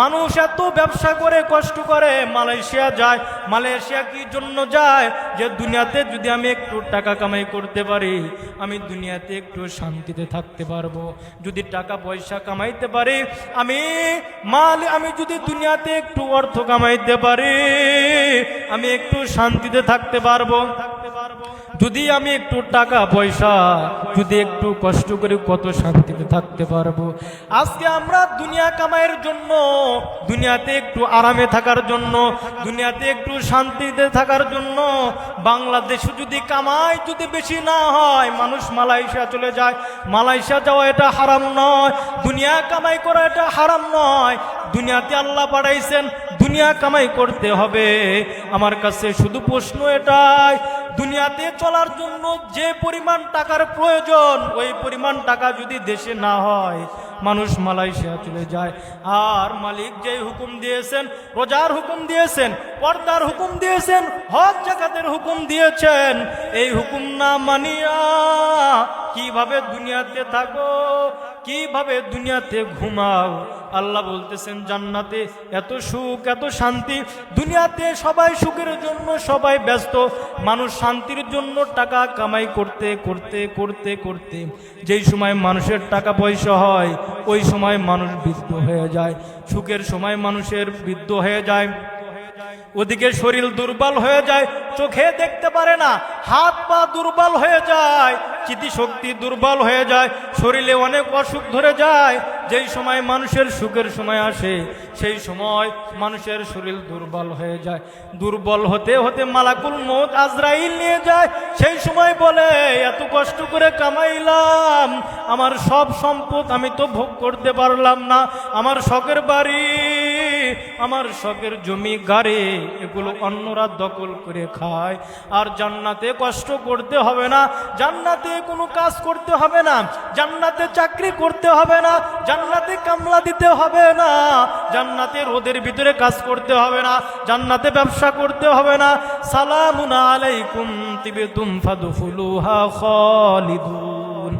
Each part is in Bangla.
মানুষ এত ব্যবসা করে কষ্ট করে মালয়েশিয়া যায়। মালয়েশিয়া কি জন্য যায়? যে দুনিয়াতে যদি আমি একটু টাকা কামাই করতে পারি, আমি দুনিয়াতে একটু শান্তিতে থাকতে পারবো। যদি টাকা পয়সা কামাইতে পারি, আমি যদি দুনিয়াতে একটু অর্থ কামাইতে পারি, আমি একটু শান্তিতে থাকতে পারবো। যদি আমি একটু টাকা পয়সা যদি একটু কষ্ট করে কত শান্তিতে থাকতে পারবো। আজকে আমরা দুনিয়া কামাইয়ের জন্য, দুনিয়াতে একটু আরামে থাকার জন্য, দুনিয়াতে একটু শান্তিতে থাকার জন্য বাংলাদেশে যদি কামাই যদি বেশি না হয়, মানুষ মালয়েশিয়া চলে যায়। মালয়েশিয়া যাওয়া এটা হারাম নয়, দুনিয়া কামাই করা এটা হারাম নয়। দুনিয়াতে আল্লাহ পাঠাইছেন, দুনিয়া কামাই করতে হবে। আমার কাছে শুধু প্রশ্ন এটাই, দুনিয়াতে চলার জন্য যে পরিমাণ টাকার প্রয়োজন, ওই পরিমাণ টাকা যদি দেশে না হয়, মানুষ মালয়েশিয়া চলে যায়। আর মালিক যে হুকুম দিয়েছেন, রোজার হুকুম দিয়েছেন, পর্দার হুকুম দিয়েছেন, হজ যাকাতের হুকুম দিয়েছেন, এই হুকুম না মানিয়া কিভাবে দুনিয়াতে থাকো, কিভাবে দুনিয়াতে ঘুমাও? আল্লাহ বলতেছেন জান্নাতে এত সুখ, এত শান্তি। দুনিয়াতে সবাই সুখের জন্য সবাই ব্যস্ত, মানুষ শান্তির জন্য টাকা কামাই করতে করতে করতে করতে যেই সময় মানুষের টাকা পয়সা হয়, ওই সময় মানুষ বৃদ্ধ হয়ে যায়। সুখের সময় মানুষের বৃদ্ধ হয়ে যায়, ওদিকে শরীর দুর্বল হয়ে যায়, চোখে দেখতে পারে না, হাত পা দুর্বল হয়ে যায়, স্মৃতিশক্তি দুর্বল হয়ে যায়, শরীরে অনেক অসুখ ধরে যায়। যেই সময় মানুষের সুখের সময় আসে, সেই সময় মানুষের শরীর দুর্বল হয়ে যায়। দুর্বল হতে হতে মালাকুল মউত আজরাইল নিয়ে যায়। সেই সময় বলে, এত কষ্ট করে কামাইলাম, আমার সব সম্পদ আমি তো ভোগ করতে পারলাম না। আমার শখের বাড়ি, আমার শখের জমি গাড়ি, এগুলো অন্যরা দখল করে খায়। আর জান্নাতে কষ্ট করতে হবে না, জান্নাতে কোনো কাজ করতে হবে না, জান্নাতে চাকরি করতে হবে না, জান্নাতে কামলা দিতে হবে না, জান্নাতে রোদের ভিতরে কাজ করতে হবে না, জান্নাতে ব্যবসা করতে হবে না। সালামুন আলাইকুম তিবতুম ফাদখুলুহা খালিদুন।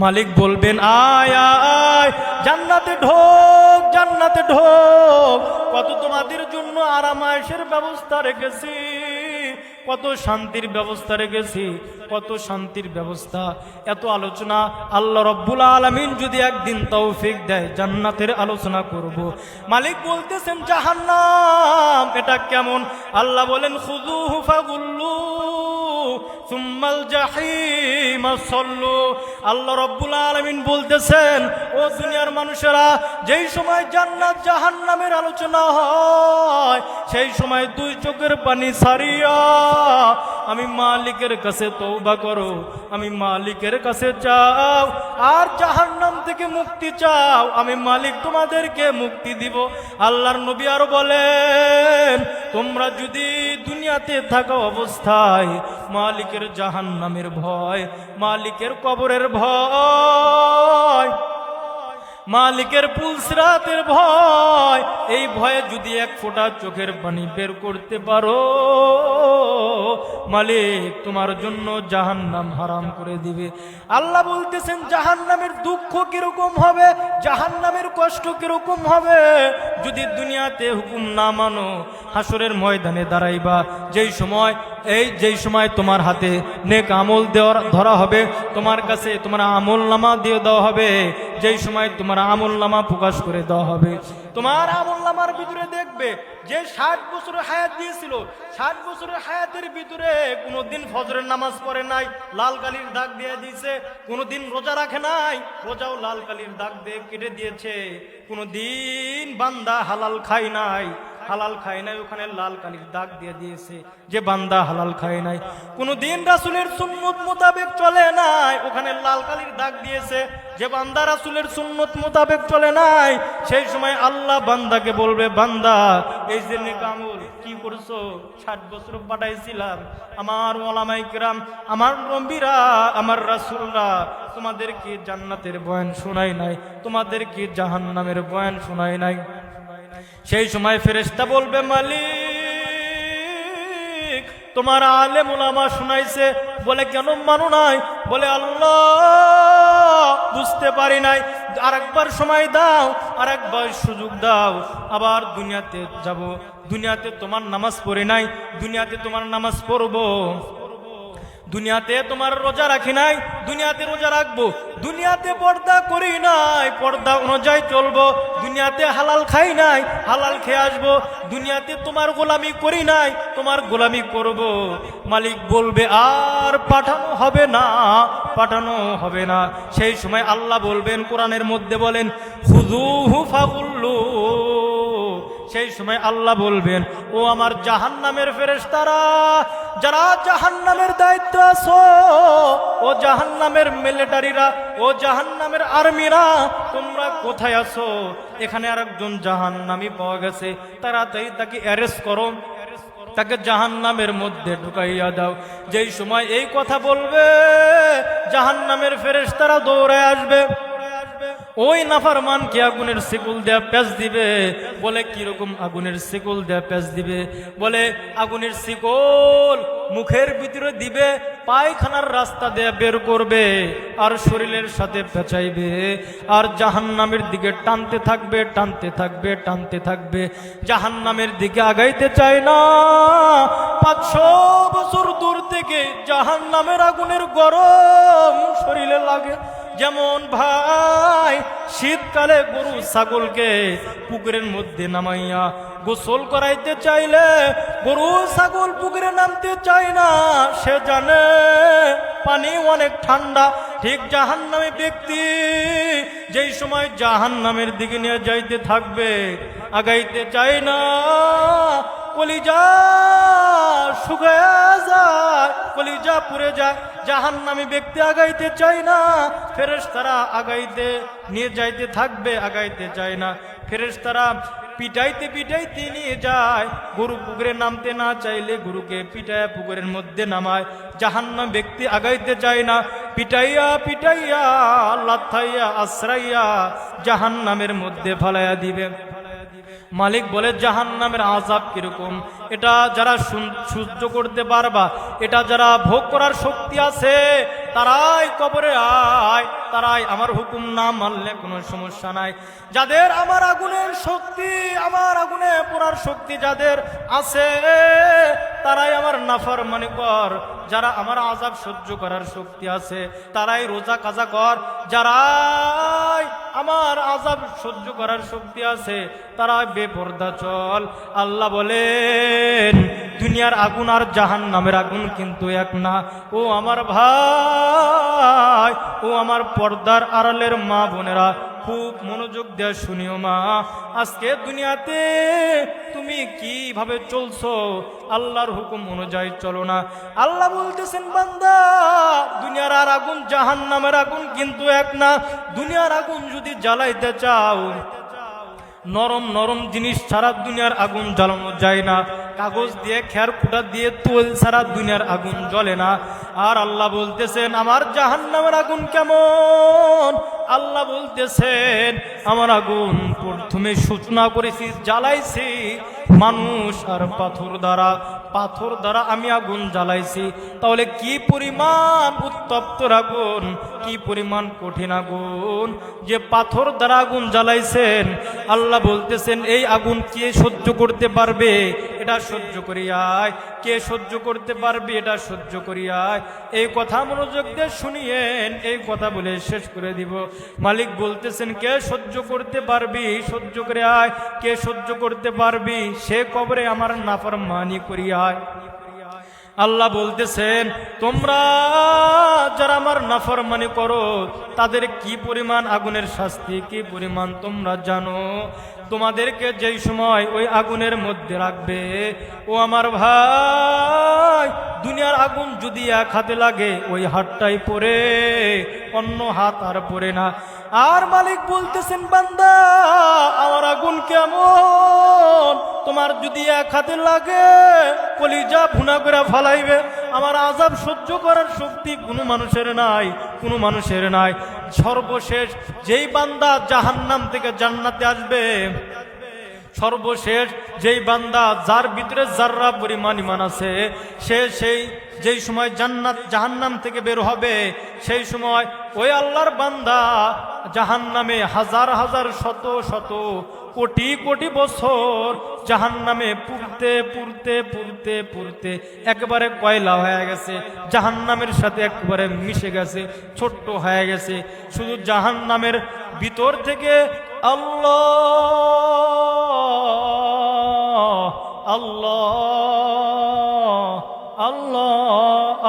মালিক বলবেন, আয় আয় জান্নাতে ঢোক, জান্নাতে ঢোক। কত তোমাদের জন্য আরাম আয়েশের ব্যবস্থা রেখেছি, কত শান্তির ব্যবস্থা রেখেছি, কত শান্তির ব্যবস্থা। এত আলোচনা আল্লাহ রব্বুল আলামিন যদি একদিন তৌফিক দেয়, জান্নাতের আলোচনা করব। মালিক বলতেছেন জাহান্নাম এটা কেমন? আল্লাহ বলেন, খুযুহু ফাগুল্লু সুম্মাল জাহিম সাল্লু। আল্লাহ রব্বুল আলামিন বলতেছেন, ও দুনিয়ার মানুষেরা, যেই সময় জান্নাত জাহান্নামের আলোচনা হয়, সেই সময় দুই চোখের পানি ছাড়িয়া আমি মালিকের কাছে তওবা করো, আমি মালিকের কাছে চাও, আর জাহান্নাম থেকে মুক্তি চাও, আমি মালিক তোমাদেরকে মুক্তি দিব। আল্লাহর নবী আরো বলেন, তোমরা যদি দুনিয়াতে থাকা অবস্থায় মালিকের জাহান্নামের ভয়, মালিকের কবরের ভয়, মালিকের পুলসিরাতের ভয়, এই ভয়ে যদি এক ফোঁটা চোখের পানি বের করতে পারো, মালিক তোমার জন্য জাহান্নাম হারাম করে দিবে। আল্লাহ বলতেছেন জাহান্নামের দুঃখ কিরকম হবে, জাহান্নামের কষ্ট কিরকম হবে যদি দুনিয়াতে হুকুম না মানো। হাসরের ময়দানে দাঁড়াইবা, যেই সময় তোমার হাতে নেক আমল ধরা হবে, তোমার কাছে তোমার আমল নামা দিয়ে দেওয়া হবে, যেই সময় তোমার আমল নামা প্রকাশ করে দেওয়া হবে, তোমার আমল নামার ভিতরে দেখবে যে 60 বছরের হায়াত দিয়েছিল, 60 বছরের হায়াতের ভিতরে কোনোদিন ফজরের নামাজ পড়ে নাই, লাল কালির দাগ দিয়ে দিয়েছে। কোনোদিন রোজা রাখে নাই, রোজাও লাল কালির দাগ দিয়ে কেটে দিয়েছে। কোনোদিন বান্দা হালাল খায় নাই, হালাল খায় নাই, ওখানে লাল কালির দাগ দিয়ে দিয়েছে যে বান্দা হালাল খায় নাই। কোনদিন রাসূলের সুন্নত মোতাবেক চলে নাই, ওখানে লাল কালির দাগ দিয়েছে যে বান্দা রাসূলের সুন্নত মোতাবেক চলে নাই। সেই সময় আল্লাহ বান্দাকে বলবে, বান্দা এই যে নেক আমল কি করছো, 60 বছর পাঠাইছিলাম, আমার ওলামায়ে কিরাম, আমার নবীরা, আমার রাসূলরা তোমাদেরকে জান্নাতের বয়ান শোনাই নাই, তোমাদেরকে জাহান্নামের বয়ান শোনাই নাই। সেই সময় ফেরেশতা বলবে, মালিক তোমার আলেম উলামা শুনাইছে, বলে কেন মানো নাই? বলে আল্লাহ বুঝতে পারি নাই, আরেকবার সময় দাও, আরেকবার সুযোগ দাও, আবার দুনিয়াতে যাব। দুনিয়াতে তোমার নামাজ পড়ি নাই, দুনিয়াতে তোমার নামাজ পড়বো। দুনিয়াতে তোমার রোজা রাখি নাই, দুনিয়াতে রোজা রাখবো। দুনিয়াতে পর্দা করি নাই, পর্দা অনুযায়ী চলবো। দুনিয়াতে হালাল খাই নাই, হালাল খেয়ে আসবো। দুনিয়াতে তোমার গোলামি করি নাই, তোমার গোলামি করব। মালিক বলবে আর পাঠানো হবে না, পাঠানো হবে না। সেই সময় আল্লাহ বলবেন, কোরআনের মধ্যে বলেন, খুযূহু ফাগুল্লু। সেই সময় আল্লাহ বলবেন, ও আমার জাহান্নামের ফেরেশতারা, যারা জাহান্নামের দায়িত্ব আছো, ও জাহান্নামের মিলিটারিরা, ও জাহান্নামের আর্মিরা, তোমরা কোথায় আছো? এখানে আরেকজন জাহান্নামী পাওয়া গেছে, তাড়াতাড়ি তাকে অ্যারেস্ট করো, তাকে জাহান্নামের মধ্যে ঢুকাইয়া দাও। যেই সময় এই কথা বলবে, জাহান্নামের ফেরেশতারা দৌড়ায় আসবে। ওই নাফরমানকে আগুনের শিকল দেয়া প্যাঁচ দিবে। বলে কিরকম আগুনের শিকল দেয়া প্যাঁচ দিবে? বলে আগুনের শিকল মুখের ভিতরে দিবে, পায়খানার রাস্তা দিয়ে বের করবে, আর শরীরের সাথে পেঁচাইবে, আর জাহান্নামের দিকে টানতে থাকবে, টানতে থাকবে, টানতে থাকবে। জাহান্নামের দিকে আগাইতে চায় না। 500 বছর দূর থেকে জাহান্নামের আগুনের গরম শরীরে লাগে। যেমন ভাই শীতকালে গরু ছাগলকে পুকুরের মধ্যে নামাইয়া গোসল করাইতে চাইলে গরু ছাগল পুকুরে নামতে চায় না, সে জানে পানি অনেক ঠান্ডা। ঠিক জাহান্নামী ব্যক্তি যেই সময় জাহান্নামের দিকে নিয়ে যাইতে থাকবে, আগাইতে চায় না, কলিজা শুকায়া যায়, কলিজা পুড়ে যায়। জাহান্নামী ব্যক্তি আগাইতে চায় না, ফেরেশতারা আগাইতে নিয়ে যাইতে থাকবে, আগাইতে চায় না। ফেরেশতারা পিটাইতে পিটাইতে নিয়ে যায়। গরু পুকুরে নামতে না চাইলে গরুকে পিটাইয়া পুকুরের মধ্যে নামায়। জাহান্নাম ব্যক্তি আগাইতে চায় না, পিটাইয়া পিটাইয়া লাথাইয়া আশ্রাইয়া জাহান্নামের মধ্যে ফালাইয়া দিবে। মালিক বলে, জাহান্নামের আযাব কিরকম, এটা যারা সহ্য করতে পারবা, এটা যারা ভোগ করার শক্তি আছে, তারাই কবরে আয়, তারাই আমার হুকুম না মানলে কোনো সমস্যা নাই। যাদের আমার আগুনের শক্তি, আমার আগুনে পোড়ার শক্তি যাদের আছে, তারাই আমার নাফরমানি কর। যারা আমার আযাব সহ্য করার শক্তি আছে, তারাই রোজা কাজা কর। যারাই আমার আযাব সহ্য করার শক্তি আছে, তারা বেপরদা চল। আল্লাহ বলেন, দুনিয়ার আগুন আর জাহান্নামের আগুন কিন্তু এক না। ও আমার ভাই, ও আমার পর্দার আড়ালের মা বোনেরা, খুব মনোযোগ দেয়া শুনিও মা। আজকে দুনিয়াতে তুমি কিভাবে চলছো? আল্লাহর হুকুম অনুযায়ী চলো না। আল্লাহ বলতেছেন, বান্দা, দুনিয়ার আর আগুন জাহান্নামের আগুন কিন্তু এক না। দুনিয়ার আগুন যদি জ্বালাইতে চাও, নরম নরম জিনিস ছাড়া দুনিয়ার আগুন জ্বালানো যায় না। কাগজ দিয়ে, খের কুটা দিয়ে, তোল ছাড়া দুনিয়ার আগুন জ্বলে না। আর আল্লাহ বলতেছেন, আমার জাহান্নামের আগুন কেমন? আল্লাহ বলতেছেন, আমার আগুন প্রথমে সূচনা করেছি, জ্বালাইছি মানুষ আর পাথর দ্বারা, পাথর দ্বারা আমি আগুন জ্বালাইছি। তাহলে কি পরিমাণ উত্তপ্ত আগুন, কি পরিমাণ কঠিন আগুন যে পাথর দ্বারা আগুন জ্বালাইছেন। আল্লাহ বলতেছেন, এই আগুন কে সহ্য করতে পারবে? এটা সহ্য করিয়ায়। কে সহ্য করতে পারবে? এটা সহ্য করিয়ায়। এই কথা মনোযোগ দিয়ে শুনিয়েন, এই কথা বলে শেষ করে দিব। মালিক বলতেছেন, কে সহ্য করতে পারবি? সহ্য করে আয়। কে সহ্য করতে পারবি? সে কবরে আমার নাফরমানি করিয়ায়। আল্লাহ বলতেছেন, তোমরা যারা আমার নাফরমানি করো, তাদের কি পরিমাণ আগুনের শাস্তি, কি পরিমাণ তোমরা জানো। তোমাদেরকে যেই সময় ওই আগুনের মধ্যে রাখবে, ও আমার ভাই, দুনিয়ার আগুন যদি এক হাতে লাগে, ওই হাতটাই পড়ে, অন্য হাত আর পড়ে না। আর মালিক বলতেছেন, বান্দা, আমার আগুন কেমন? তোমার যদি এক হাতে লাগে, কলিজা ভুনা করে ফালাইবে। আমার আযাব সহ্য করার শক্তি কোনো মানুষের নাই, কোনো মানুষের নাই। সর্বশেষ যেই বান্দা জাহান্নাম থেকে জান্নাতে আসবে, সর্বশেষ যেই বান্দা যার ভিতরে যাররা পরিমাণ ঈমান আছে সেই যেই সময় জান্নাত জাহান্নাম থেকে বের হবে সেই সময় ওই আল্লাহর বান্দা জাহান্নামে হাজার হাজার শত শত কোটি কোটি বছর জাহান্নামে পুড়তে পুড়তে পুড়তে পুড়তে একেবারে কয়লা হয়ে গেছে, জাহান্নামের সাথে একেবারে মিশে গেছে, ছোট্ট হয়ে গেছে। শুধু জাহান্নামের ভিতর থেকে আল্লাহ আল্লাহ আল্লাহ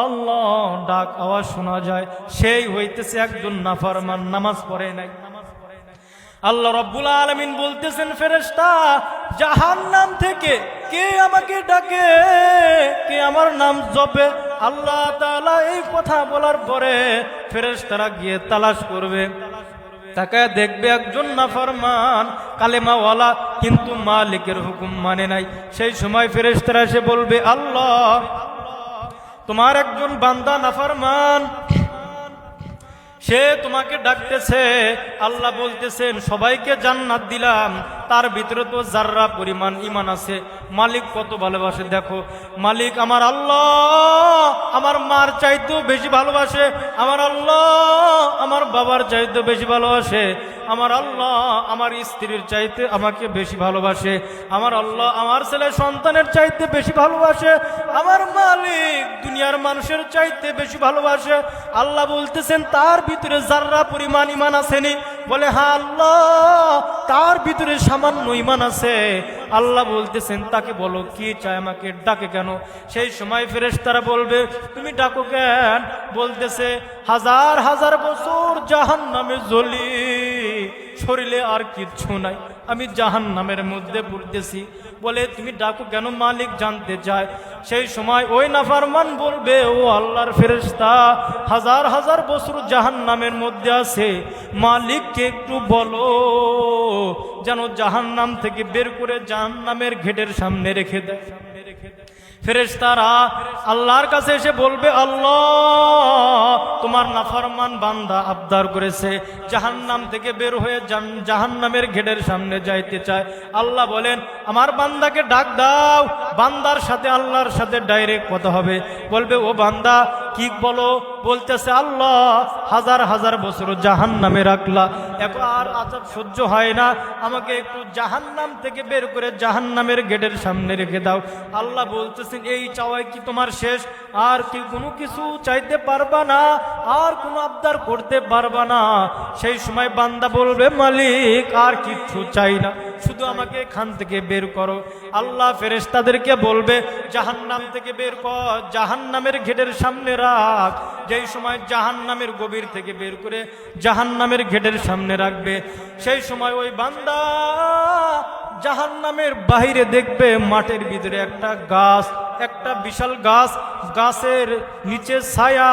আল্লাহ ডাক আওয়াজ শোনা যায়। সেই হইতেছে একজন নাফরমান, নামাজ পড়ে নাই। আল্লাহ রাব্বুল আলামিন বলতেছেন, ফেরেশতা জাহান্নাম থেকে কে আমাকে ডাকে, কে আমার নাম জপে। আল্লাহ তাআলা এই কথা বলার পরে ফেরেশতারা গিয়ে তালাশ করবে, তাকায় দেখবে একজন নাফরমান কালেমাওয়ালা কিন্তু মালিকের হুকুম মানে নাই। সেই সময় ফেরেশতারা এসে বলবে, আল্লাহ তোমার একজন বান্দা নাফরমান, সে তোমাকে ডাকতেছে। আল্লাহ বলতেছেন, সবাইকে জান্নাত দিলাম, তার ভিতরে তো যাররা পরিমাণ ঈমান আছে। মালিক কত ভালোবাসে দেখো। মালিক আমার আল্লাহ আমার মার চাইতেও বেশি ভালোবাসে, আমার আল্লাহ আমার বাবার চাইতেও বেশি ভালোবাসে, আমার আল্লাহ আমার স্ত্রীর চাইতে আমাকে বেশি ভালোবাসে, আমার আল্লাহ আমার ছেলে সন্তানের চাইতে বেশি ভালোবাসে, আমার মালিক দুনিয়ার মানুষের চাইতে বেশি ভালোবাসে। আল্লাহ বলতেছেন, তার ভিতরে যাররা পরিমাণ ঈমান আসেনি? বলে, হ্যাঁ আল্লাহ তার ভিতরে সামান্য ঈমান আছে। আল্লাহ বলতেছেন, তাকে বলো কি চায়, আমাকে ডাকে কেন? সেই সময় ফেরেশতারা বলবে, তুমি ডাকো কেন? বলতেছে, হাজার হাজার বছর জাহান্নামে জ্বলি, শরীরে আর কিচ্ছু নাই, আমি জাহান্নামের মধ্যে পড়তেছি। বলে, তুমি ডাকো কেন? মালিক জানতে চায়। সেই সময় ওই নাফরমান বলবে, ও আল্লাহর ফেরেশতা, হাজার হাজার বছর জাহান্নামের মধ্যে আছে, মালিককে একটু বলো যেন জাহান্নাম থেকে বের করে জাহান্নামের গেটের সামনে রেখে দেয়। ফেরেশতারা আল্লাহর কাছে এসে বলবে, আল্লাহ তোমার নাফরমান বান্দা আবদার করেছে, জাহান্নাম থেকে বের হয়ে জাহান্নামের গেটের সামনে যাইতে চায়। আল্লাহ বলেন, আমার বান্দাকে ডাক দাও, বান্দার সাথে আল্লাহর সাথে ডাইরেক্ট কথা হবে। বলবে, ও বান্দা কি বলো? বলতেছে, আল্লাহ হাজার হাজার বছর জাহান্নামে রাখলা, এখন আর আযাব সহ্য হয় না, আমাকে একটু জাহান্নাম থেকে বের করে জাহান্নামের গেটের সামনে রেখে দাও। আল্লাহ বলতেছেন, এই চাওয়াই কি তোমার শেষ? আর কি কোনো কিছু চাইতে পারবা না? আর কোনো আবদার করতে পারবা না? সেই সময় বান্দা বলবে, মালিক আর কিচ্ছু চাই না, শুধু আমাকে এখান থেকে বের করো। আল্লাহ ফেরেশতাদেরকে বলবে, জাহান্নাম থেকে বের কর, জাহান্নামের গেটের সামনে রাখ। যেই সময় জাহান্নামের গভীর থেকে বের করে জাহান্নামের গেটের সামনে রাখবে, সেই সময় ওই বান্দা জাহান্নামের বাহিরে দেখবে মাঠের ভিতরে একটা গাছ, একটা বিশাল গাছ, গাছের নিচে ছায়া।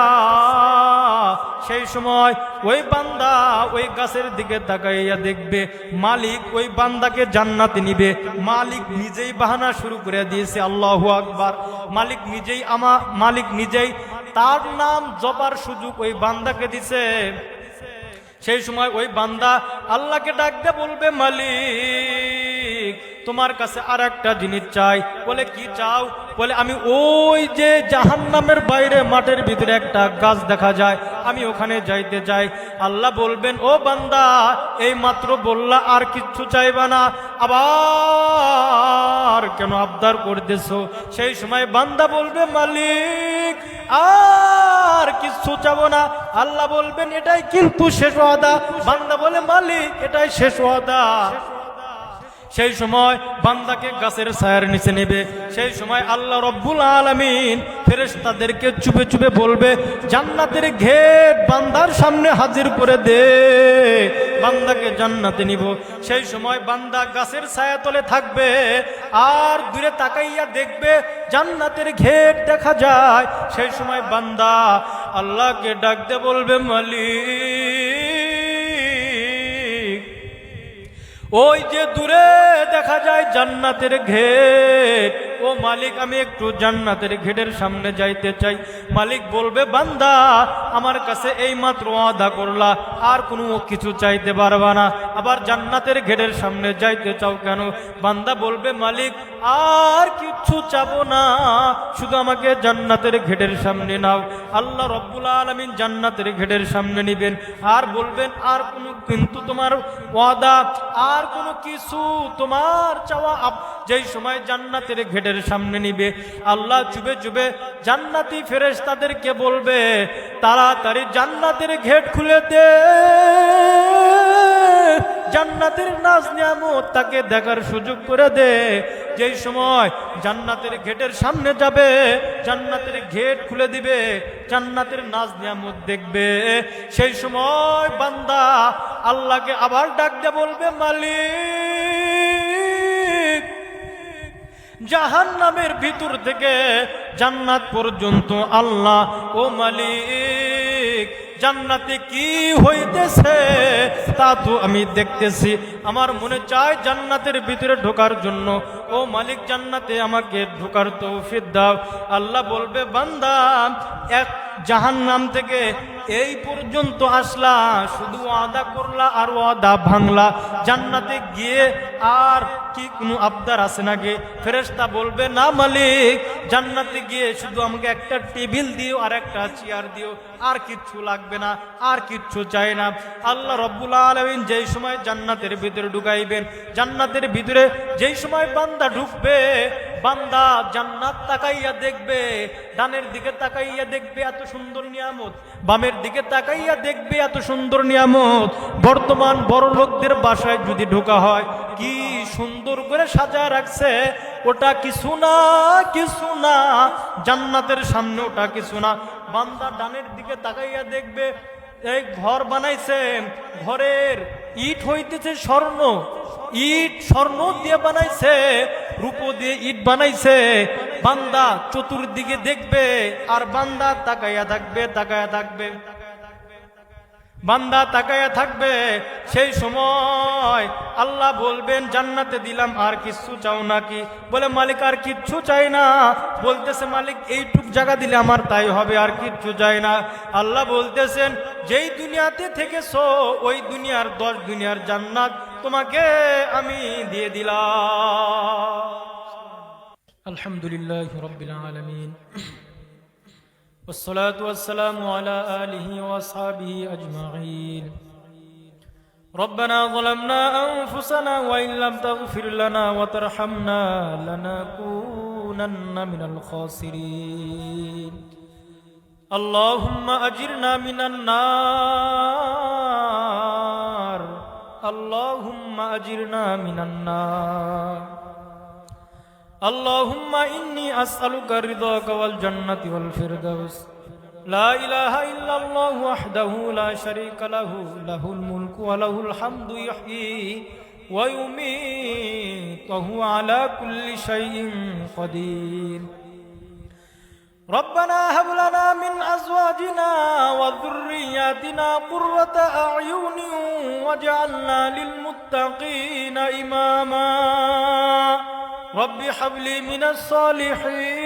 সেই সময় ওই বান্দা ওই গাছের দিকে তাকাইয়া দেখবে মালিক ওই বান্দাকে জান্নাতে নিবে। মালিক নিজেই বাহানা শুরু করে দিয়েছে, আল্লাহু আকবার। মালিক নিজেই তার নাম জপার সুযোগ ওই বান্দাকে দিছে। সেই সময় ওই বান্দা আল্লাহকে ডাক দিয়ে বলবে, মালিক তোমার কাছে আর একটা জিনিস চাই। বলে, কি চাও? বলে, আমি ওই যে জাহান্নামের বাইরে মাঠের ভিতরে একটা গাছ দেখা যায়, আমি ওখানে যাইতে চাই। আল্লাহ বলবেন, ও বান্দা এই মাত্র বললা আর কিচ্ছু চাইবা না, আবার কেন আবদার করতেছো? সেই সময় বান্দা বলবে, মালিক আর কিচ্ছু চাবো না। আল্লাহ বলবেন, এটাই কিন্তু শেষ ওয়াদা। বান্দা বলে, মালিক এটাই শেষ ওয়াদা। সেই সময় বান্দাকে গাছের ছায়ার নিচে নেবে। সেই সময় আল্লাহ রব্বুল আলামিন ফেরেশতাদেরকে চুপে চুপে বলবে, জান্নাতের গেট বান্দার সামনে হাজির করে দে, বান্দাকে জান্নাতে নিব। সেই সময় বান্দা গাছের ছায়া তলে থাকবে, আর দূরে তাকাইয়া দেখবে জান্নাতের গেট দেখা যায়। সেই সময় বান্দা আল্লাহকে ডাক দিয়ে বলবে, মালিক ওই যে দূরে দেখা যায় জান্নাতের গেট, ও মালিক আমি একটু জান্নাতের গেটের সামনে যাইতে চাই। মালিক বলবে বান্দা আমার কাছে এই মাত্র ওয়াদা করলা, আর কোনো কিছু চাইতে পারবা না, আবার জান্নাতের গেটের সামনে যাইতে চাও কেন? বান্দা বলবে মালিক আর কিচ্ছু চাবো না, শুধু আমাকে জান্নাতের গেটের সামনে নাও। আল্লাহ রব্বুল আলামিন জান্নাতের গেটের সামনে নিবেন আর বলবেন আর কোনো কিন্তু তোমার ওয়াদা, আর কোনো কিছু তোমার চাওয়া। যেই সময় জান্নাতের গেটের সামনে নিবে আল্লাহ চুবে চুবে জান্নাতি ফেরেশতাদেরকে বলবে তাড়াতাড়ি জান্নাতের গেট খুলে দে, জান্নাতের নাজ নিয়ামত তাকে দেখার সুযোগ করে দে। যেই সময় জান্নাতের গেটের সামনে যাবে জান্নাতের গেট খুলে দিবে, জান্নাতের নাজ নিয়ামত দেখবে। সেই সময় বান্দা আল্লাহকে আবার ডাক দিয়ে বলবে মালিক জাহান্নামের ভিতর থেকে জান্নাত পর্যন্ত আল্লাহ ও মালিক জান্নাতে কি হইতেছে তা তো আমি দেখতেছি, আমার মনে চায় জান্নাতের ভিতরে ঢোকার জন্য। ও মালিক জান্নাতে আমাকে ঢোকার তৌফিক দাও। আল্লাহ বলবে বান্দা এক জাহান্নাম থেকে এই পর্যন্ত আসলা, শুধু ওয়াদা করলা আর ওয়াদা ভাঙলা, জান্নাতে গিয়ে আর কি কোনো আবদার আছে নাকি? ফেরেশতা বলবে না মালিক জান্নাতে গিয়ে শুধু আমাকে একটা টেবিল দিও আর একটা চেয়ার দিও, আর কিচ্ছু লাগবে না, আর কিচ্ছু চাই না। আল্লাহ রব্বুল আলামিন যেই সময় জান্নাতের ভিতরে ঢুকাইবেন, জান্নাতের ভিতরে যেই সময় বান্দা ঢুকবে, বান্দা জান্নাত তাকাইয়া দেখবে, ডানের দিকে তাকাইয়া দেখবে এত সুন্দর নিয়ামত, বামের দিকে তাকাইয়া দেখবে এত সুন্দর নিয়ামত। বর্তমান বড় লোকদের বাসায় যদি ঢোকা হয় কি সুন্দর করে সাজা রাখছে, ওটা কিছু না, কিছু না জান্নাতের সামনে, ওটা কিছু না। বান্দা ডানের দিকে তাকাইয়া দেখবে এই ঘর বানাইছে, ঘরের ইট হইতেছে স্বর্ণ, ইট স্বর্ণ দিয়ে বানাইছে, রূপো দিয়ে ইট বানাইছে। বান্দা চতুর্দিকে দেখবে আর বান্দা তাকাইয়া থাকবে, তাকাইয়া থাকবে, বান্দা তাকাইয়া থাকবে। সেই সময় আল্লাহ বলবেন জান্নাতে দিলাম আর কিচ্ছু চাও নাকি? বলে মালিক আর কিচ্ছু চাই না। বলতেছে মালিক এইটুক জায়গা দিলে আমার তাই হবে, আর কিচ্ছু চাই না। আল্লাহ বলতেছেন যেই দুনিয়াতে থেকেছো ওই দুনিয়ার 10 দুনিয়ার জান্নাত তোমাকে আমি দিয়ে দিলাম। আলহামদুলিল্লাহ রাব্বিল আলামিন, والصلاة والسلام على آله وأصحابه أجمعين. ربنا ظلمنا أنفسنا وإن لم تغفر لنا وترحمنا لنكونن من الخاسرين. اللهم أجرنا من النار، اللهم أجرنا من النار. اللهم إني أسألك رضاك والجنة والفردوس. لا إله إلا الله وحده لا شريك له، له الملك وله الحمد يحيي ويميت وهو على كل شيء قدير. ربنا هب لنا من أزواجنا وذرياتنا قرة أعين واجعلنا للمتقين إماما. رب هب لي من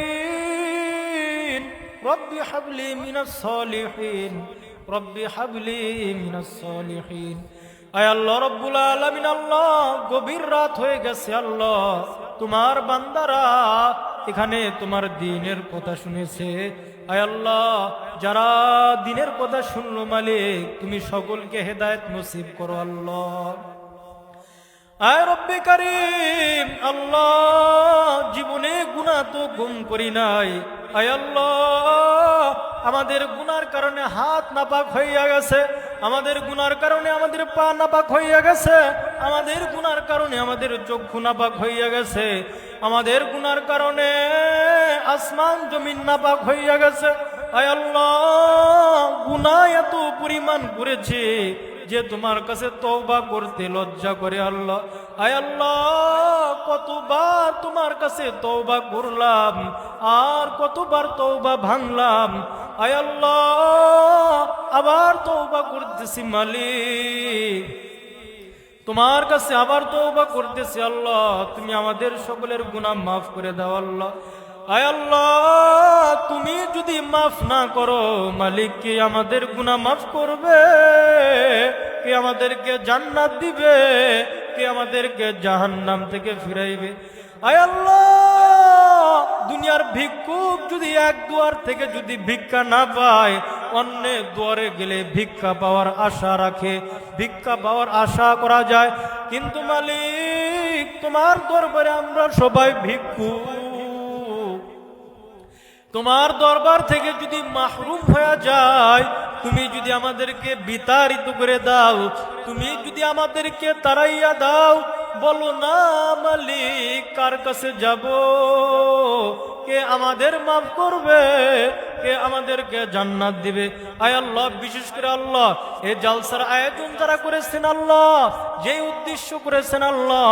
الصالحين، رب هب لي من الصالحين، رب هب لي من الصالحين. আয় আল্লাহ রব্বুল আলামিন, আল্লাহ গভীর রাত হয়ে গেছে, আল্লাহ তোমার বান্দারা এখানে তোমার দ্বীনের কথা শুনেছে। আয় আল্লাহ যারা দ্বীনের কথা শুনলো মালিক তুমি সকলকে হেদায়েত নসিব করো আল্লাহ। আয় রব্বে কারীম, আল্লাহ জীবনে গুনাহ তো কম করি নাই। আয় আল্লাহ আমাদের গুনার কারণে হাত নাপাক হইয়া গেছে, আমাদের গুনার কারণে আমাদের পা নাপাক হইয়া গেছে, আমাদের গুনার কারণে আমাদের চক্ষু নাপাক হইয়া গেছে, আমাদের গুনার কারণে আসমান জমিন নাপাক হইয়া গেছে। আয় আল্লাহ গুনাহ এত পরিমাণ করেছে যে তোমার কাছে তওবা করতে লজ্জা করে আল্লাহ। আয় আল্লাহ কতবার তোমার কাছে তওবা করলাম আর কতবার তওবা ভাঙলাম। আয় আল্লাহ আবার তওবা করতেছি মালিক, তোমার কাছে আবার তওবা করতেছি আল্লাহ, তুমি আমাদের সকলের গুনাহ মাফ করে দাও আল্লাহ। আয় আল্লাহ, তুমি যদি মাফ না করো মালিক, কে আমাদের গুনাহ মাফ করবে? কে আমাদেরকে জান্নাত দিবে? কে আমাদেরকে জাহান্নাম থেকে ফিরাইবে? আয় আল্লাহ, দুনিয়ার ভিক্ষুক যদি এক দুয়ার থেকে যদি ভিক্ষা না পায়, অন্য দুয়ারে গেলে ভিক্ষা পাওয়ার আশা রাখে, ভিক্ষা পাওয়ার আশা করা যায়। কিন্তু মালিক, তোমার দরবারে আমরা সবাই ভিক্ষুক। তোমার দরবার থেকে যদি মাহরুম হয়ে যায়, তুমি যদি আমাদেরকে বিতাড়িত করে দাও, তুমি যদি আমাদেরকে তাড়াইয়া দাও, বলো না মালিক কার কাছে যাব? কে আমাদের মাফ করবে? কে আমাদেরকে জান্নাত দিবে? আয় আল্লাহ, বিশেষ করে আল্লাহ এই জালসার আয়োজন যারা করেছেন আল্লাহ, যে উদ্দেশ্য করেছেন আল্লাহ,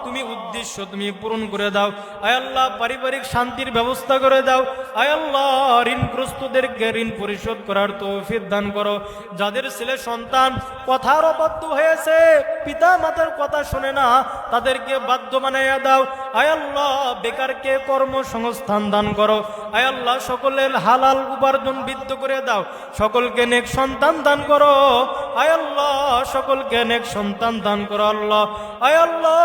তুমি উদ্দেশ্য তুমি পূরণ করে দাও। আয় আল্লাহ, পারিবারিক শান্তির ব্যবস্থা করে দাও। আয় আল্লাহ, ঋণগ্রস্তদেরকে ঋণ পরিশোধ করার তৌফিক দান করো। যাদের ছেলে সন্তান কথার অবাধ্য হয়েছে, পিতা মাতার কথা শোনে না, তাদেরকে বাধ্য বানাইয়া দাও। আয় আল্লাহ, বেকারকে কর্মসংস্থান দান করো। আয় আল্লাহ, সকলের হালাল উপার্জন বৃদ্ধি করে দাও। সকলকে নেক সন্তান দান করো। আয় আল্লাহ, সকলকে নেক সন্তান দান করো আল্লাহ। আয় আল্লাহ,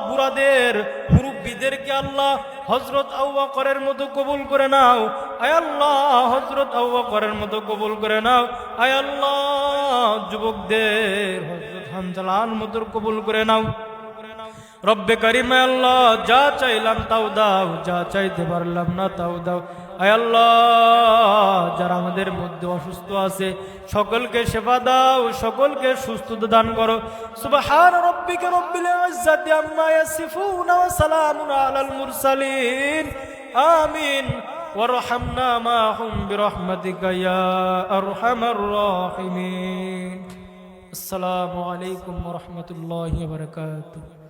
বুড়াদের মুরব্বীদেরকে আল্লাহ হযরত আবু বকরের মতো কবুল করে নাও। আয় আল্লাহ, হযরত আবু বকরের মতো কবুল করে নাও। আয় আল্লাহ, যুবকদের হযরত হানজালার মতো কবুল করে নাও। রব্বে কারিম, আল্লাহ যা চাইলাম তাও দাও, যা চাইতে পারলাম না তাও দাও। আয় আল্লাহ, যারা আমাদের মধ্যে অসুস্থ আছে সকলকে সেবা দাও, সকলকে সুস্থতা দান করো। সুবহান রাব্বিকা রব্বিল ইজ্জাতি আম্মা ইয়াসিফুন ওয়া সালামুন আলাল মুরসালিন। আমিন। ওয়ারহামনা মাহুম বিরহমাতিকা ইয়া আরহামার রাহিমিন। আসসালামু আলাইকুম ওয়া রাহমাতুল্লাহি ওয়া বারাকাতুহু।